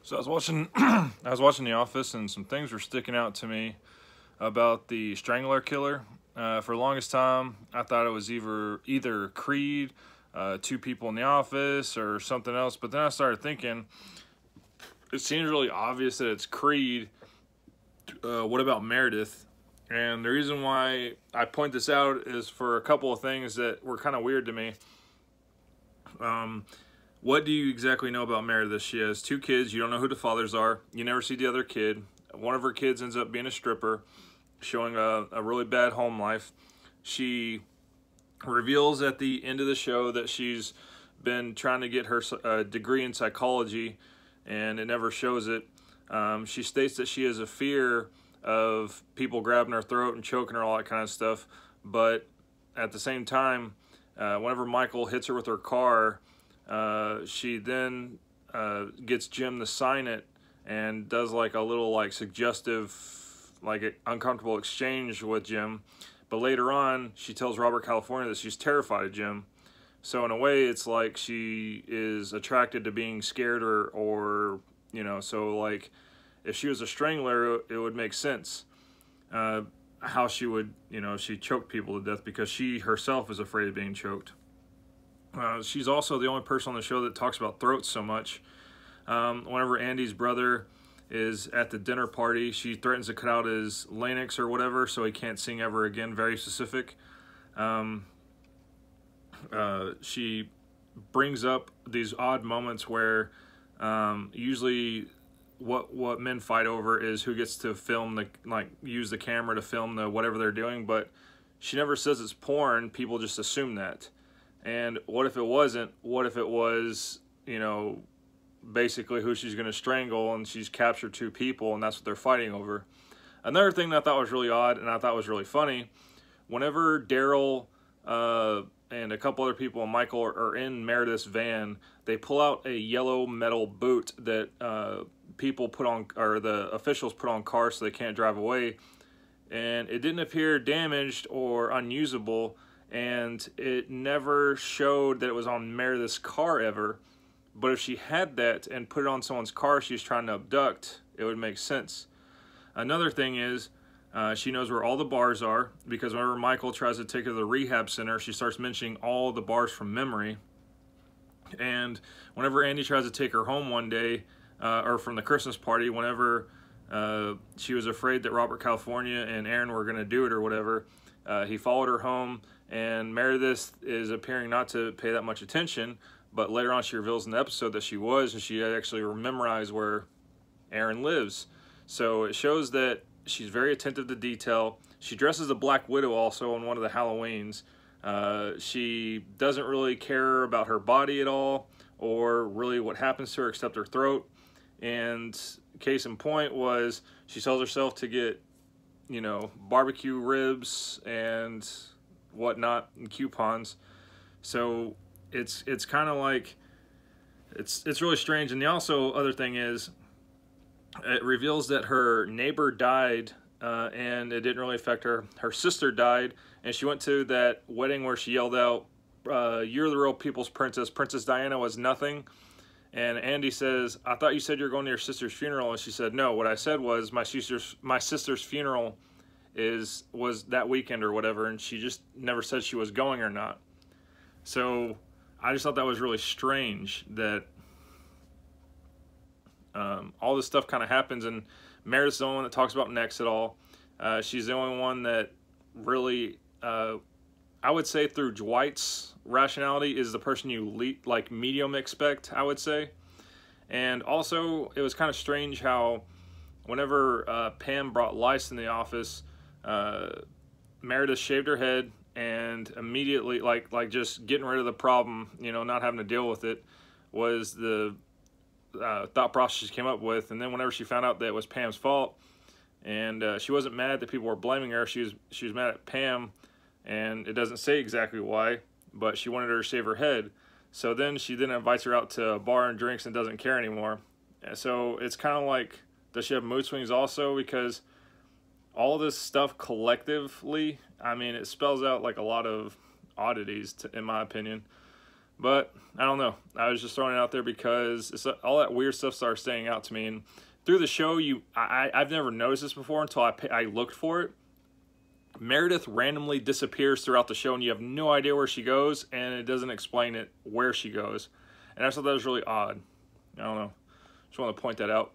So I was watching I was watching The Office, and some things were sticking out to me about the strangler killer. For the longest time, I thought it was either Creed, two people in the office, or something else. But then I started thinking, it seems really obvious that it's Creed. What about Meredith? And the reason why I point this out is for a couple of things that were kind of weird to me. What do you exactly know about Meredith? She has two kids. You don't know who the fathers are. You never see the other kid. One of her kids ends up being a stripper, showing a really bad home life. She reveals at the end of the show that she's been trying to get her degree in psychology, and it never shows it. She states that she has a fear of people grabbing her throat and choking her, all that kind of stuff. But at the same time, whenever Michael hits her with her car, she then gets Jim to sign it and does like a little like suggestive, like uncomfortable exchange with Jim. But later on, she tells Robert California that she's terrified of Jim. So in a way, it's like she is attracted to being scared, or you know, so like if she was a strangler, it would make sense how she would, you know, she choked people to death because she herself is afraid of being choked. She's also the only person on the show that talks about throats so much. Whenever Andy's brother is at the dinner party, she threatens to cut out his larynx or whatever so he can't sing ever again. Very specific. She brings up these odd moments where usually what men fight over is who gets to film use the camera to film whatever they're doing, but she never says it's porn. People just assume that. And what if it wasn't? What if it was, you know, basically who she's going to strangle, and she's captured two people, and that's what they're fighting over? Another thing that I thought was really odd, and I thought was really funny, whenever Daryl and a couple other people and Michael are in Meredith's van, they pull out a yellow metal boot that people put on, or the officials put on cars so they can't drive away, and it didn't appear damaged or unusable, and it never showed that it was on Meredith's car ever. But if she had that and put it on someone's car she's trying to abduct, it would make sense. Another thing is, she knows where all the bars are, because whenever Michael tries to take her to the rehab center, she starts mentioning all the bars from memory. And whenever Andy tries to take her home one day, or from the Christmas party, whenever she was afraid that Robert California and Aaron were going to do it or whatever, he followed her home, and Meredith is appearing not to pay that much attention, but later on she reveals in the episode that she was, and she had actually memorized where Aaron lives. So it shows that she's very attentive to detail. She dresses a Black Widow also on one of the Halloweens. She doesn't really care about her body at all, or really what happens to her except her throat. And case in point was, she tells herself to get, you know, barbecue ribs and whatnot and coupons. So it's kind of like, it's really strange. And the also other thing is, it reveals that her neighbor died, and it didn't really affect her. Her sister died, and she went to that wedding where she yelled out, "You're the real people's princess. Princess Diana was nothing." And Andy says, "I thought you said you were going to your sister's funeral." And she said, "No, what I said was my sister's funeral was that weekend or whatever," and she just never said she was going or not. So I just thought that was really strange that all this stuff kind of happens, and Meredith's the only one that talks about Nex at all. She's the only one that really, I would say through Dwight's rationality, is the person you like medium expect, I would say. And also, it was kind of strange how whenever Pam brought lice in the office, Meredith shaved her head, and immediately, like just getting rid of the problem, you know, not having to deal with it, was the thought process she came up with. And then whenever she found out that it was Pam's fault, and she wasn't mad that people were blaming her, she was mad at Pam, and it doesn't say exactly why, but she wanted her to shave her head. So then she invites her out to a bar and drinks and doesn't care anymore. So it's kind of like, does she have mood swings also? Because all this stuff collectively, I mean, it spells out like a lot of oddities in my opinion. But I don't know. I was just throwing it out there because all that weird stuff started staying out to me. And through the show, I've never noticed this before until I looked for it. Meredith randomly disappears throughout the show, and you have no idea where she goes, and it doesn't explain it where she goes. And I thought that was really odd. I don't know. Just want to point that out.